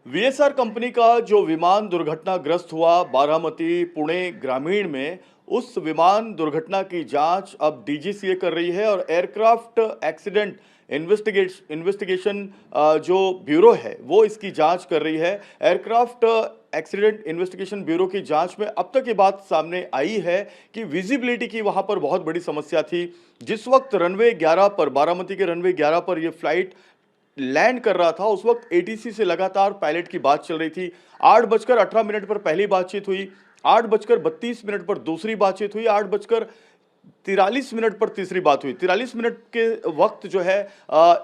VSR company का जो विमान दुर्घटनाग्रस्त हुआ बारामती पुणे ग्रामीण में, उस विमान दुर्घटना की जांच अब डीजीसीए कर रही है और एयरक्राफ्ट एक्सीडेंट इन्वेस्टिगेशन जो ब्यूरो है वो इसकी जांच कर रही है। एयरक्राफ्ट एक्सीडेंट इन्वेस्टिगेशन ब्यूरो की जांच में अब तक ये बात सामने आई है कि विजिबिलिटी की वहां पर बहुत बड़ी समस्या थी। जिस वक्त रनवे 11 पर, बारामती के रनवे 11 पर यह फ्लाइट लैंड कर रहा था, उस वक्त एटीसी से लगातार पायलट की बात चल रही थी। 8:18 पर पहली बातचीत हुई, 8:32 पर दूसरी बातचीत हुई, 8:43 पर तीसरी बात हुई। 43 मिनट के वक्त जो है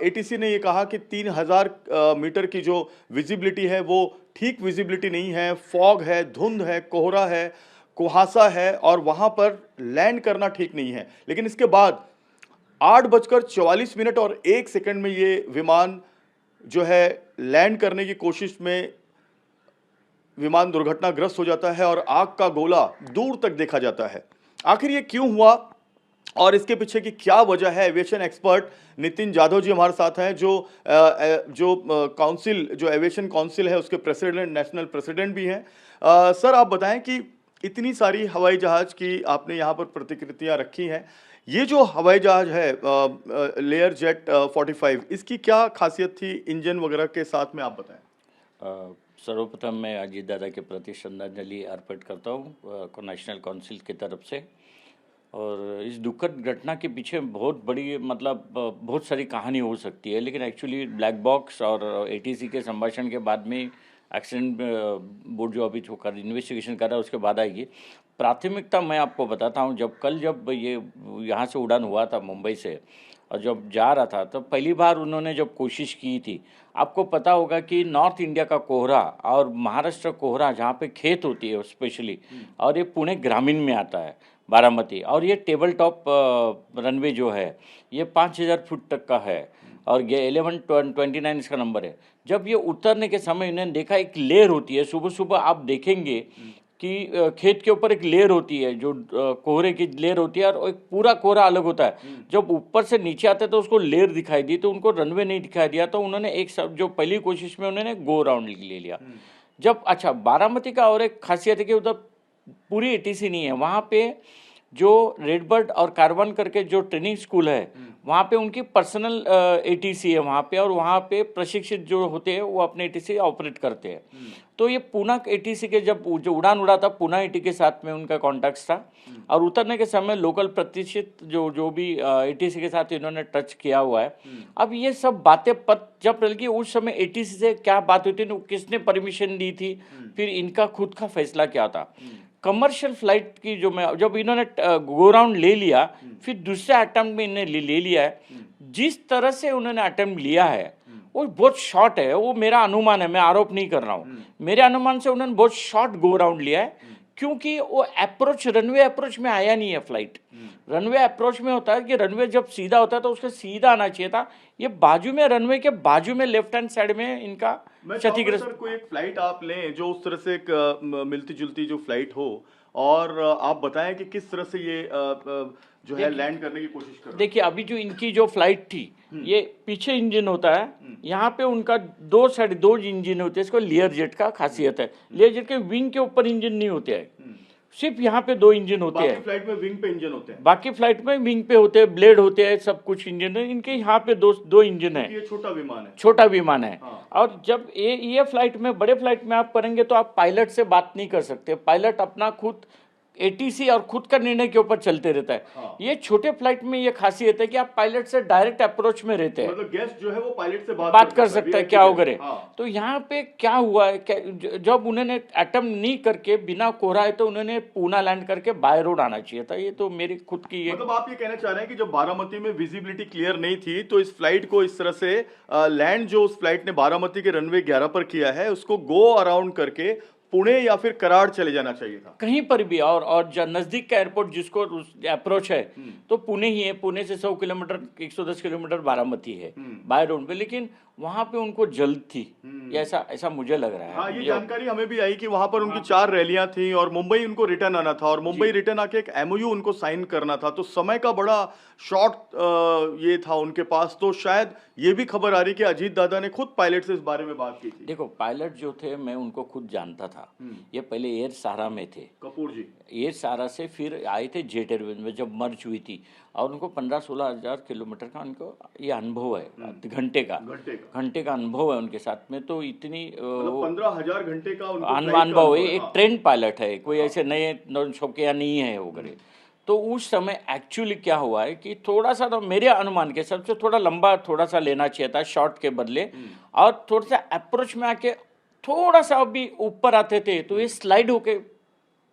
एटीसी ने यह कहा कि 3000 मीटर की जो विजिबिलिटी है वो ठीक विजिबिलिटी नहीं है, फॉग है, धुंध है, कोहरा है, कुहासा है और वहां पर लैंड करना ठीक नहीं है। लेकिन इसके बाद 8:44 और 1 सेकंड में ये विमान जो है लैंड करने की कोशिश में विमान दुर्घटनाग्रस्त हो जाता है और आग का गोला दूर तक देखा जाता है। आखिर ये क्यों हुआ और इसके पीछे की क्या वजह है, एविएशन एक्सपर्ट नितिन जाधव जी हमारे साथ हैं, जो काउंसिल, जो एविएशन काउंसिल है उसके प्रेसिडेंट, नेशनल प्रेसिडेंट भी हैं। सर, आप बताएं कि इतनी सारी हवाई जहाज की आपने यहाँ पर प्रतिकृतियां रखी हैं, ये जो हवाई जहाज है लेयर जेट 45, इसकी क्या खासियत थी इंजन वगैरह के साथ में, आप बताएं। सर्वप्रथम मैं अजीत दादा के प्रति श्रद्धांजलि अर्पित करता हूँ नेशनल काउंसिल की तरफ से। और इस दुखद घटना के पीछे बहुत बड़ी बहुत सारी कहानी हो सकती है, लेकिन एक्चुअली ब्लैक बॉक्स और एटीसी के संभाषण के बाद में एक्सीडेंट बोर्ड जो अभी कर इन्वेस्टिगेशन कर रहा है उसके बाद आएगी। प्राथमिकता मैं आपको बताता हूँ, जब ये यहाँ से उड़ान हुआ था मुंबई से और जब जा रहा था तब पहली बार उन्होंने जब कोशिश की थी, आपको पता होगा कि नॉर्थ इंडिया का कोहरा और महाराष्ट्र कोहरा जहाँ पे खेत होती है स्पेशली, और ये पुणे ग्रामीण में आता है बारामती, और ये टेबल टॉप रनवे जो है ये 5000 फुट तक का है और ये 1129 इसका नंबर है। जब ये उतरने के समय इन्होंने देखा एक लेयर होती है, सुबह सुबह आप देखेंगे कि खेत के ऊपर एक लेयर होती है जो कोहरे की लेयर होती है और एक पूरा कोहरा अलग होता है। जब ऊपर से नीचे आते तो उसको लेयर दिखाई दी, तो उनको रनवे नहीं दिखाई दिया, तो उन्होंने एक सब जो पहली कोशिश में उन्होंने गो राउंड ले लिया। जब अच्छा बारामती का और एक खासियत है कि उधर पूरी एटीसी नहीं है, वहाँ पे जो रेडबर्ड और कार्बन करके जो ट्रेनिंग स्कूल है वहाँ पे उनकी पर्सनल एटीसी है वहाँ पे, और वहाँ पे प्रशिक्षित जो होते हैं वो अपने एटीसी ऑपरेट करते हैं। तो ये पूना एटीसी के जब जो उड़ान उड़ा था पूना एटी के साथ में उनका कॉन्टैक्ट था, और उतरने के समय लोकल प्रतिष्ठित जो भी एटीसी के साथ इन्होंने टच किया हुआ है। अब ये सब बातें जब बल्कि उस समय एटीसी से क्या बात हुई थी, किसने परमिशन दी थी, फिर इनका खुद का फैसला क्या था। कमर्शियल फ्लाइट की जब इन्होंने गो राउंड ले लिया, फिर दूसरे अटेम्प्ट में इन्हें ले लिया है, जिस तरह से उन्होंने अटेम्प्ट लिया है वो बहुत शॉर्ट है। वो मेरा अनुमान है, मैं आरोप नहीं कर रहा हूँ, मेरे अनुमान से उन्होंने बहुत शॉर्ट गो राउंड लिया है, क्योंकि वो अप्रोच रनवे अप्रोच में आया नहीं है फ्लाइट। रनवे अप्रोच में होता है कि रनवे जब सीधा होता है तो उसका सीधा आना चाहिए था, ये बाजू में, रनवे के बाजू में लेफ्ट हैंड साइड में इनका क्षतिग्रस्त। कोई एक फ्लाइट आप लें जो उस तरह से एक मिलती जुलती जो फ्लाइट हो, और आप बताएं कि किस तरह से ये जो है लैंड करने की कोशिश कर रहे हैं। देखिए अभी जो इनकी जो फ्लाइट थी, ये पीछे इंजन होता है, यहाँ पे उनका दो साइड दो इंजन होते हैं, इसको लेयर जेट का खासियत है। लेयर जेट के विंग के ऊपर इंजन नहीं होते हैं, सिर्फ यहाँ पे दो इंजन होते हैं। फ्लाइट में विंग पे इंजन होते हैं, बाकी फ्लाइट में विंग पे होते हैं, ब्लेड होते हैं, सब कुछ इंजन है। इनके यहाँ पे दो इंजन है। ये छोटा विमान है। हाँ। और जब ये फ्लाइट में, बड़े फ्लाइट में आप करेंगे तो आप पायलट से बात नहीं कर सकते, पायलट अपना खुद एटीसी और खुद का निर्णय के ऊपर चलते रहता है। हाँ। ये छोटे फ्लाइट में ये खासियत है कि आप पायलट से डायरेक्ट अप्रोच में रहते हैं, मतलब गेस्ट जो है वो पायलट से बात कर सकता है क्या हो करे। हाँ। तो यहाँ पे क्या हुआ है, जब उन्होंने अटेम्प्ट नहीं करके बिना कोहरा है तो उन्होंने पूना लैंड करके बाय रोड आना चाहिए था। ये तो मेरी खुद की मतलब आप ये कहना चाह रहे हैं कि जब बारामती में विजिबिलिटी क्लियर नहीं थी तो इस फ्लाइट को इस तरह से लैंड जो उस फ्लाइट ने बारामती के रनवे 11 पर किया है उसको गो अराउंड करके पुणे या फिर कराड़ चले जाना चाहिए था, कहीं पर भी। और नजदीक का एयरपोर्ट जिसको अप्रोच है तो पुणे ही है, पुणे से 100 किलोमीटर 110 किलोमीटर बारामती है बाय रोड पे। लेकिन वहां पे उनको जल्द थी, ये ऐसा ऐसा मुझे लग रहा है। हाँ, ये मुझे- जानकारी हमें भी आई कि वहां पर उनकी 4 रैलियां थी और मुंबई उनको रिटर्न आना था और मुंबई रिटर्न आके एक एमओयू उनको साइन करना था, तो समय का बड़ा शॉर्ट ये था उनके पास। तो शायद ये भी खबर आ रही कि अजीत दादा ने खुद पायलट से इस बारे में बात की थी। देखो, पायलट जो थे मैं उनको खुद जानता था। ये पहले एयर सहारा में थे, कपूर जी। एयर सहारा से फिर आए थे जेट एयरवेज में जब मर्ज हुई थी, और उनको 15-16 हजार किलोमीटर का उनको ये अनुभव है, घंटे का अनुभव है उनके साथ में। तो इतनी मतलब 15,000 घंटे का उनको फ्लाइट का अनुभव है, है। एक ट्रेन पायलट है, कोई ऐसे नए नौशौकिया नहीं है वगैरह। तो उस समय एक्चुअली क्या हुआ है कि थोड़ा सा, तो मेरे अनुमान के सबसे थोड़ा लंबा थोड़ा सा लेना चाहिए था शॉर्ट के बदले, और थोड़ा सा अप्रोच में आके थोड़ा सा अभी ऊपर आते थे तो ये स्लाइड होके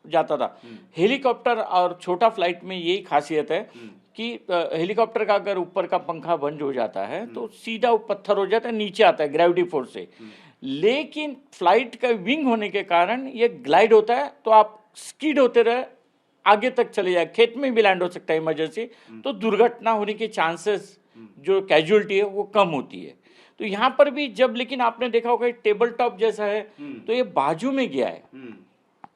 जाता था। हेलीकॉप्टर और छोटा फ्लाइट में यही खासियत है कि हेलीकॉप्टर का अगर ऊपर का पंखा बंद हो जाता है तो सीधा वो पत्थर हो जाता है, नीचे आता है ग्रेविटी फोर्स से। लेकिन फ्लाइट का विंग होने के कारण ये ग्लाइड होता है, तो आप स्कीड होते रहे आगे तक चले जाए, खेत में भी लैंड हो सकता है इमरजेंसी, तो दुर्घटना होने के चांसेस जो कैजुअलिटी है वो कम होती है। तो यहाँ पर भी जब, लेकिन आपने देखा होगा टेबल टॉप जैसा है, तो ये बाजू में गया है।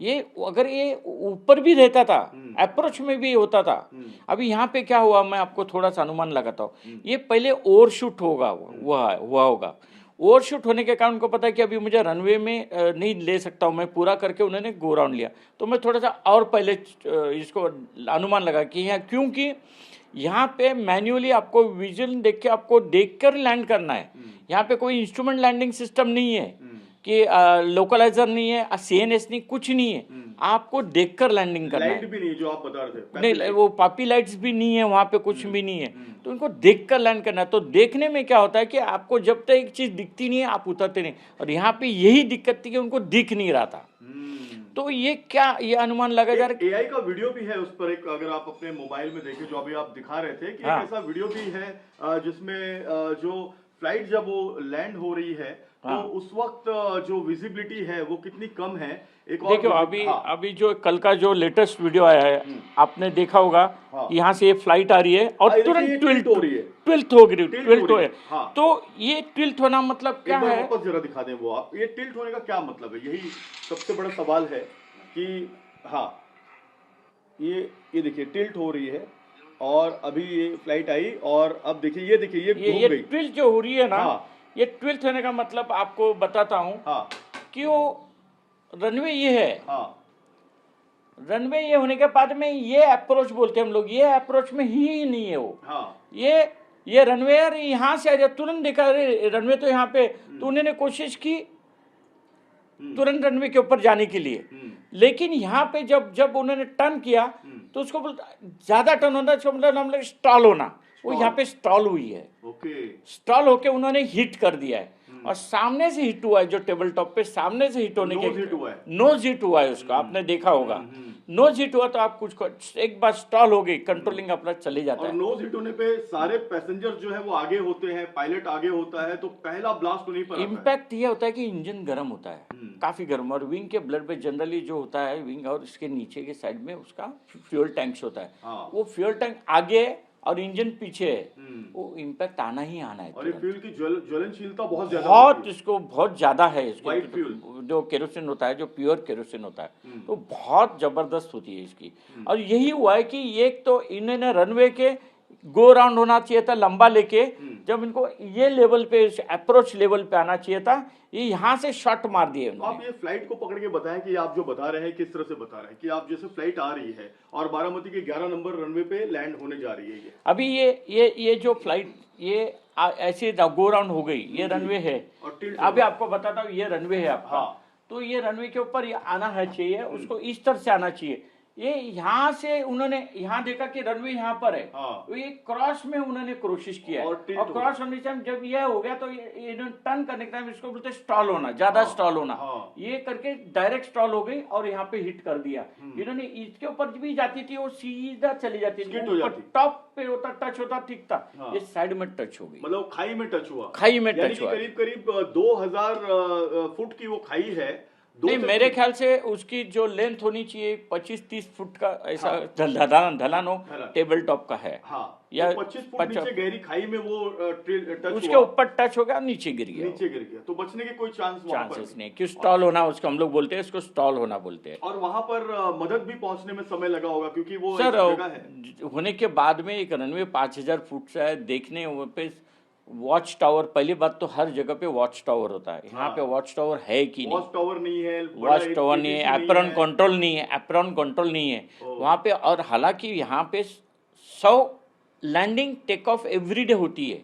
ये अगर ये ऊपर भी रहता था, अप्रोच में भी होता था। अभी यहाँ पे क्या हुआ, मैं आपको थोड़ा सा अनुमान लगाता हूँ। ये पहले ओवरशूट हुआ होगा। ओवरशूट होने के कारण उनको पता है कि अभी मुझे रनवे में नहीं ले सकता हूँ मैं पूरा करके, उन्होंने गो राउंड लिया। तो मैं थोड़ा सा और पहले इसको अनुमान लगा कि यहाँ, क्योंकि यहाँ पे मैन्युअली आपको विजन देख के आपको देखकर लैंड करना है। यहाँ पे कोई इंस्ट्रूमेंट लैंडिंग सिस्टम नहीं है कि लोकलाइजर नहीं है, सीएनएस नहीं, कुछ नहीं है, आपको देखकर लैंडिंग करना है। लाइट भी नहीं जो आप बता रहे थे, नहीं, वो पापी लाइट्स भी नहीं है वहाँ पे, कुछ भी नहीं है, तो उनको देखकर लैंड करना है। तो देखने में क्या होता है कि आपको जब तक एक चीज दिखती नहीं है आप उतरते नहीं, और यहाँ पे यही दिक्कत थी कि उनको दिख नहीं रहा था। तो ये क्या, ये अनुमान लगा जा रहा है। एआई का वीडियो भी है उस पर, एक अगर आप अपने मोबाइल में देखें, जो अभी आप दिखा रहे थे कि एक ऐसा वीडियो भी है जिसमें जो फ्लाइट जब वो लैंड हो रही है तो उस वक्त जो विजिबिलिटी है वो कितनी कम है। एक और देखो, अभी जो कल का जो लेटेस्ट वीडियो आया है, आपने देखा होगा, यहाँ से ये फ्लाइट आ रही है और तुरंत ट्विल्ट हो रही है, ट्विल्ट हो है। तो ये ट्विल्ट होना मतलब क्या है, वापस जरा दिखा दें वो आप, ये टिल्ट होने का क्या मतलब है, यही सबसे बड़ा सवाल है कि हाँ ये देखिए टिल्ट हो रही है, और अभी ये फ्लाइट आई और अब देखिए ये घूम गई। ट्विल्ट जो हो रही है ना, ये ट्विल्ट होने का मतलब आपको बताता हूँ कि वो रनवे ये है, रनवे ये होने के बाद में ये अप्रोच बोलते हैं हम लोग, ये अप्रोच में ही नहीं है वो। ये रनवे है, यहाँ से आ जाए तुरंत देखा रनवे तो यहाँ पे, तो उन्होंने कोशिश की तुरंत रनवे के ऊपर जाने के लिए, लेकिन यहाँ पे जब उन्होंने टर्न किया तो उसको ज्यादा टर्न होना, इसको मतलब हम लोग स्टॉल होना, वो यहाँ पे स्टॉल हुई है। स्टॉल होके उन्होंने हिट कर दिया है, और सामने से हिट हुआ है, जो टेबल टॉप पे सामने से हिट होने के नोज हिट हुआ है उसका, आपने देखा होगा। नोज हिट हुआ तो आप कुछ एक बार स्टॉल हो गई, कंट्रोलिंग अपना चले जाता है। नोज हिट होने पे सारे पैसेंजर जो है वो आगे होते हैं, पायलट आगे होता है, तो पहला ब्लास्ट होने पर इम्पैक्ट ये होता है कि इंजन गर्म होता है, काफी गर्म, और विंग के ब्लड पे जनरली जो होता है, विंग और इसके नीचे के साइड में उसका फ्यूल टैंक्स होता है, वो फ्यूल टैंक आगे और इंजन पीछे है, वो इम्पैक्ट आना ही आना है। और ये फ्यूल की ज्वलनशीलता बहुत ज्यादा है इसको, जो केरोसिन होता है, जो प्योर केरोसिन होता है, तो बहुत जबरदस्त होती है इसकी। और यही हुआ है कि एक तो इन्होंने रनवे के गो राउंड होना चाहिए था लंबा लेके, जब इनको ये लेवल पे, अप्रोच लेवल पे आना चाहिए था, ये यहाँ से शॉट मार दिए उन्होंने। आप ये फ्लाइट को पकड़ के बताएं कि आप जो बता रहे हैं किस तरह से बता रहे हैं कि आप जैसे फ्लाइट आ रही है और बारामती के 11 नंबर रनवे पे लैंड होने जा रही है। ये अभी ये जो फ्लाइट ये ऐसे गो राउंड हो गई, ये रनवे है, और अभी आपको बताता हूँ ये रनवे है आपका। तो ये रनवे के ऊपर ये आना है चाहिए, उसको इस तरह से आना चाहिए। ये यहाँ से उन्होंने यहाँ देखा कि रनवे यहाँ पर है, तो ये क्रॉस में उन्होंने कोशिश किया, और क्रॉस होने से जब ये हो गया तो ये टर्न करने के टाइम इसको बोलते स्टॉल होना, ज्यादा स्टॉल होना, ये करके डायरेक्ट स्टॉल हो गई और यहाँ पे हिट कर दिया। इन्होंने इसके ऊपर भी जाती थी, वो सीधा चली जाती थी, टॉप पे होता, टच होता, ठीक था, ये साइड में टच हो गई, मतलब खाई में टच हुआ, खाई में टच हुआ। करीब 2000 फुट की वो खाई है, नहीं, मेरे ख्याल से उसकी जो लेंथ होनी चाहिए 25-30 फुट का ऐसा ढलान हो, टेबल टॉप का है। हाँ, या तो 25 फुट नीचे गहरी खाई में वो टच उसके हुआ, ऊपर टच होगा, नीचे गिर गया। नीचे गिर गया, तो बचने के कोई चांसेस नहीं कि स्टॉल होना, उसको हम लोग बोलते हैं, इसको स्टॉल होना बोलते हैं। और वहां पर मदद भी पहुंचने में समय लगा होगा, क्योंकि वो सर ऐसी जगह है। होने के बाद में एक रनवे 5000 फुट से है, देखने पे वॉच टावर, पहली बात तो हर जगह पे वॉच टावर होता है, यहाँ पे वॉच टावर है कि नहीं? वॉच टावर नहीं है, वॉच टावर नहीं है, एप्रॉन कंट्रोल नहीं है, एप्रॉन कंट्रोल नहीं है वहाँ पे। और हालांकि यहाँ पे 100 लैंडिंग टेक ऑफ एवरीडे होती है।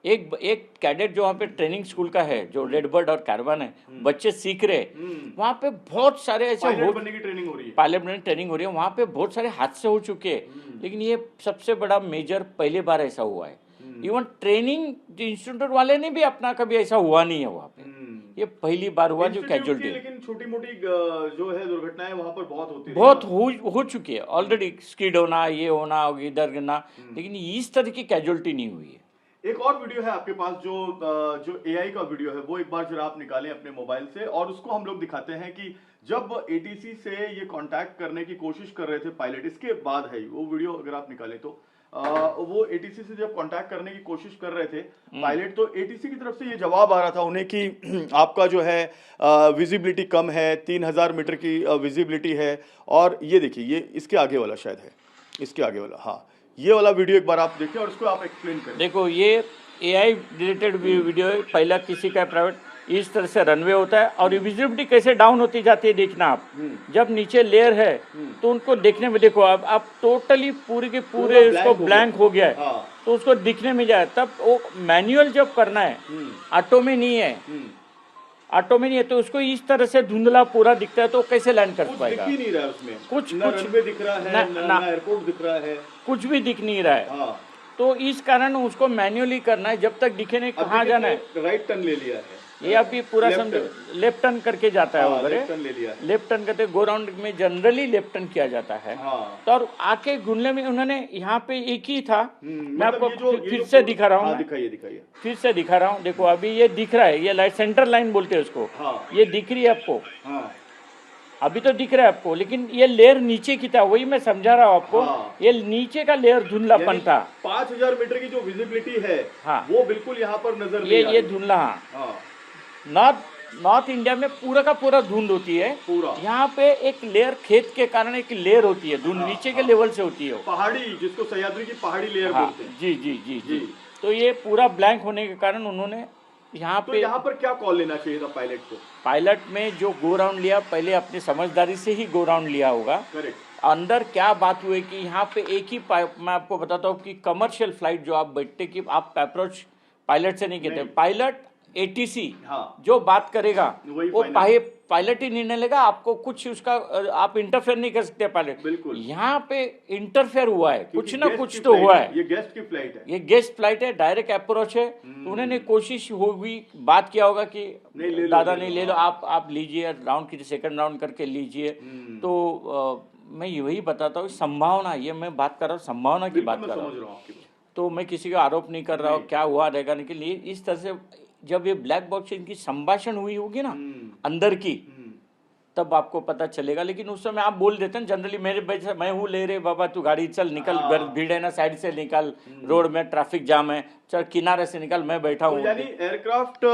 एक कैडेट जो वहाँ पे ट्रेनिंग स्कूल का है, जो रेड बर्ड और कैरवन है, बच्चे सीख रहे हैं वहाँ पे, बहुत सारे ऐसे पायलट बनने की ट्रेनिंग हो रही है, पायलट बनने की ट्रेनिंग हो रही है वहाँ पे, बहुत सारे हादसे हो चुके हैं, लेकिन ये सबसे बड़ा मेजर पहली बार ऐसा हुआ है। इवन ट्रेनिंग इंस्ट्रक्टर वाले ने भी अपना कभी ऐसा हुआ नहीं है वहाँ पे, ये पहली बार हुआ जो कैजुअलिटी। लेकिन छोटी मोटी जो है दुर्घटनाएं वहाँ पर बहुत होती है, बहुत हो चुकी है ऑलरेडी, स्किड होना, ये होना, इधर गिरना, लेकिन इस तरह की कैजुअलिटी नहीं हुई है। एक और वीडियो है आपके पास जो एआई का वीडियो है, वो एक बार जरा आप निकालें अपने मोबाइल से, और उसको हम लोग दिखाते हैं कि जब एटीसी से ये कांटेक्ट करने की कोशिश कर रहे थे पायलट, इसके बाद है वो वीडियो, अगर आप निकालें तो वो एटीसी से जब कांटेक्ट करने की कोशिश कर रहे थे पायलट, तो एटीसी की तरफ से ये जवाब आ रहा था उन्हें कि आपका जो है विजिबिलिटी कम है, 3000 मीटर की विजिबिलिटी है। और ये देखिए, ये इसके आगे वाला शायद है, इसके आगे वाला, हाँ, ये वाला वीडियो एक बार आप देखिए और इसको आप एक्सप्लेन करें। देखो, ये एआई रिलेटेड वीडियो है, पहला किसी का प्राइवेट, इस तरह से रनवे होता है और विजिबिलिटी कैसे डाउन होती जाती है देखना आप। जब नीचे लेयर है तो उनको देखने में, देखो आप टोटली पूरे के पूरे उसको ब्लैंक हो गया है, तो उसको दिखने में जाए, तब वो मैनुअल जब करना है, ऑटो में नहीं है, ऑटो में नहीं है, तो उसको इस तरह से धुंधला पूरा दिखता है, तो कैसे लैंड कर पाएगा? दिख ही नहीं रहा है उसमें, कुछ रनवे दिख रहा है, ना एयरपोर्ट दिख रहा है, कुछ भी दिख नहीं रहा है। तो इस कारण उसको मैन्युअली करना है, जब तक दिखे नहीं कहाँ जाना है। राइट टर्न ले लिया है, ये अभी पूरा समझो, लेफ्ट टर्न करके जाता है उधर, लेफ्ट टर्न करते, गो राउंड में जनरली लेफ्ट टर्न किया जाता है। तो और आके घूमने में उन्होंने यहाँ पे एक ही था, मैं आपको फिर से दिखा रहा हूँ, दिखाइए, फिर से दिखा रहा हूँ। देखो अभी ये दिख रहा है, ये लाइट सेंटर लाइन बोलते हैं उसको, ये दिख रही है आपको, अभी तो दिख रहा है आपको, लेकिन ये लेयर नीचे की था, वही मैं समझा रहा हूँ आपको। ये नीचे का लेयर धुंधलापन था, 5000 मीटर की जो विजिबिलिटी है, वो बिल्कुल यहाँ पर नजर नहीं आ रही। ये धुंधला, नॉर्थ इंडिया में पूरा का पूरा धुंध होती है, यहाँ पे एक लेयर, खेत के कारण एक लेयर होती है, धुंध नीचे के लेवल से होती है, पहाड़ी, जिसको सह्याद्री की पहाड़ी लेयर बोलते हैं। जी जी जी जी। तो ये पूरा ब्लैंक होने के कारण उन्होंने यहाँ पे, यहाँ पर क्या कॉल लेना चाहिए था पायलट को? पायलट में जो गो राउंड लिया, पहले अपनी समझदारी से ही गो राउंड लिया होगा। अंदर क्या बात हुई कि यहाँ पे एक ही, मैं आपको बताता हूँ कि कमर्शियल फ्लाइट जो आप बैठते, कि आप अप्रोच पायलट से नहीं कहते, पायलट एटीसी जो बात करेगा वो पायलट ही निर्णय लेगा, आपको कुछ उसका आप इंटरफेयर नहीं कर सकते पायलट। बिल्कुल, यहाँ पे इंटरफेयर हुआ है, कुछ ना कुछ तो हुआ है। ये गेस्ट की फ्लाइट है, ये गेस्ट फ्लाइट है, डायरेक्ट अप्रोच है, उन्होंने कोशिश होगी, बात किया होगा कि दादा नहीं ले लो, आप लीजिए, राउंड की सेकंड राउंड करके लीजिए। तो मैं यही बताता हूँ, संभावना, ये मैं बात कर रहा हूँ, संभावना की बात कर रहा हूँ, तो मैं किसी का आरोप नहीं कर रहा हूँ, क्या हुआ रहेगा नहीं के लिए। इस तरह से जब ये ब्लैक बॉक्स इनकी संभाषण हुई होगी ना अंदर की, तब आपको पता चलेगा। लेकिन उस समय आप बोल देते हैं जनरली, मेरे मैं हूँ ले रहे बाबा, तू गाड़ी चल, निकल, भीड़ है ना, साइड से निकल, रोड में ट्रैफिक जाम है, चल किनारे से निकल, मैं बैठा हूँ। यानी एयरक्राफ्ट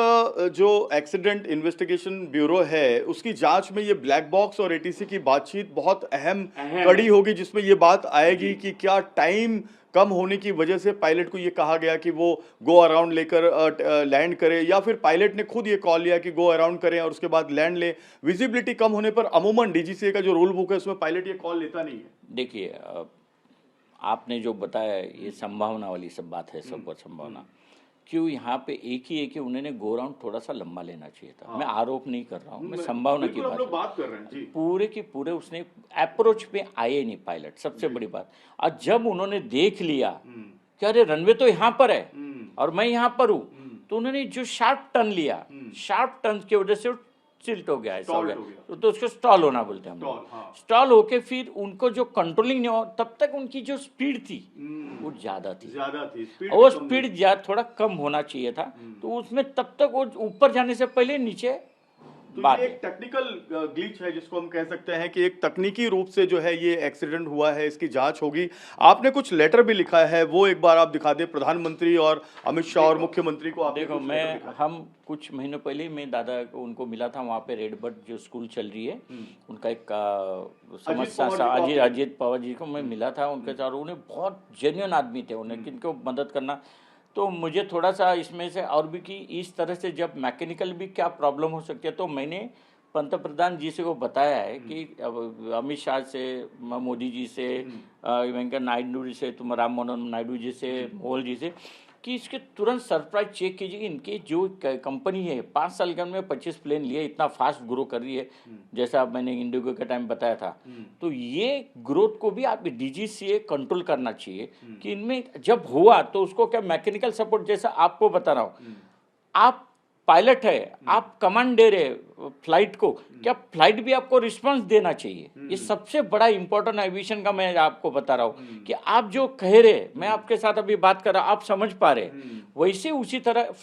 जो एक्सीडेंट इन्वेस्टिगेशन ब्यूरो है, उसकी जांच में ये ब्लैक बॉक्स और एटीसी की बातचीत बहुत अहम कड़ी होगी, जिसमें ये बात आएगी कि क्या टाइम कम होने की वजह से पायलट को ये कहा गया कि वो गो अराउंड लेकर लैंड करे, या फिर पायलट ने खुद ये कॉल लिया कि गो अराउंड करें और उसके बाद लैंड ले। विजिबिलिटी कम होने पर अमूमन डीजीसीए का जो रूल बुक है उसमें पायलट ये कॉल लेता नहीं है। देखिए, आपने जो बताया ये संभावना वाली सब बात है, सब संभावना क्यों, यहाँ पे एक ही उन्होंने गो राउंड थोड़ा सा लंबा लेना चाहिए था। मैं आरोप नहीं कर रहा हूँ, मैं संभावना की बात कर रहे हैं जी। पूरे की पूरे उसने अप्रोच पे आए नहीं पायलट, सबसे बड़ी बात। और जब उन्होंने देख लिया कि अरे रनवे तो यहाँ पर है और मैं यहाँ पर हूँ, तो उन्होंने जो शार्प टर्न लिया, शार्प टर्न की वजह से टिल्ट हो गया, ऐसा हो गया, तो उसको स्टॉल होना बोलते हैं हम। स्टॉल होके फिर उनको जो कंट्रोलिंग नहीं हो, तब तक उनकी जो स्पीड थी वो ज्यादा थी, और वो स्पीड थोड़ा कम होना चाहिए था। तो उसमें तब तक वो ऊपर जाने से पहले नीचे तो बात ये है। एक टेक्निकल ग्लिच है जिसको हम कह सकते हैं कि एक तकनीकी रूप से जो है ये एक्सीडेंट हुआ है, इसकी जांच होगी। आपने कुछ लेटर भी लिखा है, वो एक बार आप दिखा दें। प्रधानमंत्री और अमित शाह और मुख्यमंत्री को आपने देखो कुछ लेटर लिखा मैं है। हम कुछ महीनों पहले ही मैं दादा को उनको मिला था वहाँ पे रेड बर्ड जो स्कूल चल रही है, उनका एक समस्या पवार जी को अजीत आपने- अजीत पवार जी को मैं मिला था उनके साथ। उन्हें बहुत जेन्युइन आदमी थे, उन्हें किनको मदद करना। तो मुझे थोड़ा सा इसमें से और भी कि इस तरह से जब मैकेनिकल भी क्या प्रॉब्लम हो सकती है, तो मैंने पंतप्रधान जी से वो बताया है कि अब अमित शाह से, मोदी जी से, वेंकैया नायडू जी से, तुम राम मनोहर नायडू जी से, मोहल जी से, कि इसके तुरंत सरप्राइज चेक कीजिए कि इनकी जो कंपनी है 5 साल के अंदर में 25 प्लेन लिए, इतना फास्ट ग्रो कर रही है जैसा मैंने इंडिगो के टाइम बताया था। तो ये ग्रोथ को भी आप डीजीसीए कंट्रोल करना चाहिए कि इनमें जब हुआ तो उसको क्या मैकेनिकल सपोर्ट, जैसा आपको बता रहा हूँ, आप पायलट है, आप कमांड दे रहे फ्लाइट को, क्या फ्लाइट भी आपको रिस्पांस देना चाहिए। ये सबसे बड़ा इंपॉर्टेंट एविएशन का मैं आपको बता रहा हूँ कि आप जो कह रहे, मैं आपके साथ अभी बात कर रहा, आप समझ पा रहे, वैसे उसी तरह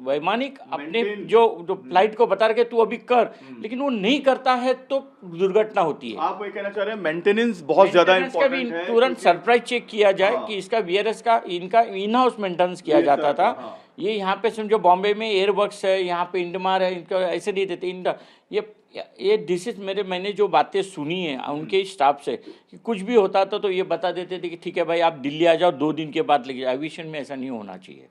वैमानिक अपने जो फ्लाइट को बता रहे कि तू अभी कर, लेकिन वो नहीं करता है तो दुर्घटना होती है। आप ये कहना चाह रहे हैं मेंटेनेंस बहुत ज्यादा मेंटेनेंस का भी इंपॉर्टेंट है, तुरंत क्योंकि- सरप्राइज चेक किया जाए हाँ। कि इसका वीआरएस का इनका इन हाउस मेंटेनेंस किया ये जाता सर, था। हाँ। ये यहाँ पे समझो बॉम्बे में एयरवर्क्स है, यहाँ पे इंडमार है, इनका ऐसे नहीं देते। इनका ये डिसीज मैंने जो बातें सुनी है उनके स्टाफ से कि कुछ भी होता था तो ये बता देते थे कि ठीक है भाई आप दिल्ली आ जाओ, 2 दिन के बाद लेके जाओ। एविएशन में ऐसा नहीं होना चाहिए,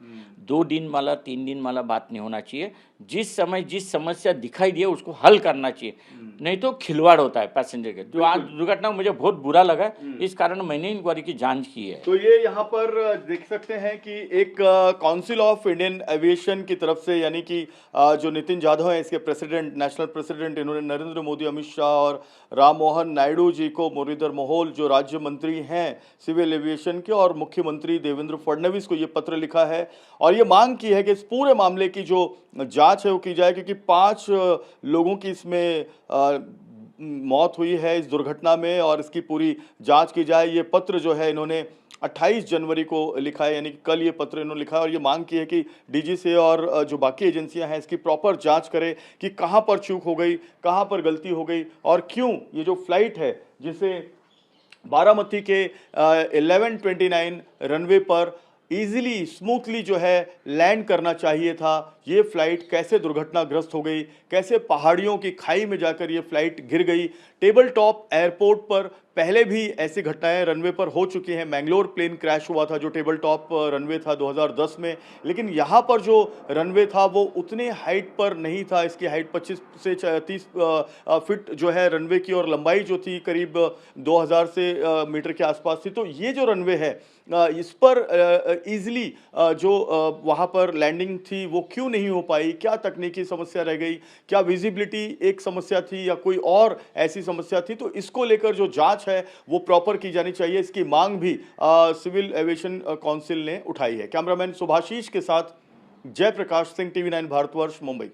2 दिन वाला 3 दिन वाला बात नहीं होना चाहिए। जिस समय जिस समस्या दिखाई दिए उसको हल करना चाहिए, नहीं तो खिलवाड़ होता है पैसेंजर के। जो आज दुर्घटना मुझे बहुत बुरा लगा, इस कारण मैंने इंक्वायरी की जांच की है। तो ये यहाँ पर देख सकते हैं कि एक काउंसिल ऑफ इंडियन एविएशन की तरफ से, यानी कि जो नितिन जाधव हैं इसके प्रेसिडेंट, नेशनल प्रेसिडेंट, इन्होंने नरेंद्र मोदी, अमित शाह और राम मोहन नायडू जी को, मुरलीधर मोहोल जो राज्य मंत्री हैं सिविल एविएशन के, और मुख्यमंत्री देवेंद्र फडणवीस को ये पत्र लिखा है और ये मांग की है कि इस पूरे मामले की जो जांच है वो की जाए, क्योंकि 5 लोगों की इसमें मौत हुई है इस दुर्घटना में, और इसकी पूरी जांच की जाए। ये पत्र जो है इन्होंने 28 जनवरी को लिखा है, यानी कि कल ये पत्र इन्होंने लिखा है और ये मांग की है कि डीजीसीए और जो बाकी एजेंसियां हैं इसकी प्रॉपर जांच करें कि कहां पर चूक हो गई, कहां पर गलती हो गई, और क्यों ये जो फ्लाइट है जिसे बारामती के 1129 रनवे पर इजीली स्मूथली जो है लैंड करना चाहिए था, ये फ्लाइट कैसे दुर्घटनाग्रस्त हो गई, कैसे पहाड़ियों की खाई में जाकर ये फ्लाइट गिर गई। टेबल टॉप एयरपोर्ट पर पहले भी ऐसी घटनाएं रनवे पर हो चुकी हैं। मैंगलोर प्लेन क्रैश हुआ था जो टेबल टॉप रनवे था 2010 में, लेकिन यहाँ पर जो रनवे था वो उतने हाइट पर नहीं था। इसकी हाइट 25 से 30 फीट जो है रनवे की, और लंबाई जो थी करीब 2000 से मीटर के आसपास थी। तो ये जो रनवे है इस पर इजीली जो वहाँ पर लैंडिंग थी वो क्यों नहीं हो पाई, क्या तकनीकी समस्या रह गई, क्या विजिबिलिटी एक समस्या थी या कोई और ऐसी समस्या थी, तो इसको लेकर जो जांच है वो प्रॉपर की जानी चाहिए। इसकी मांग भी सिविल एविएशन काउंसिल ने उठाई है। कैमरामैन सुभाशीष के साथ जयप्रकाश सिंह, TV9 भारतवर्ष, मुंबई।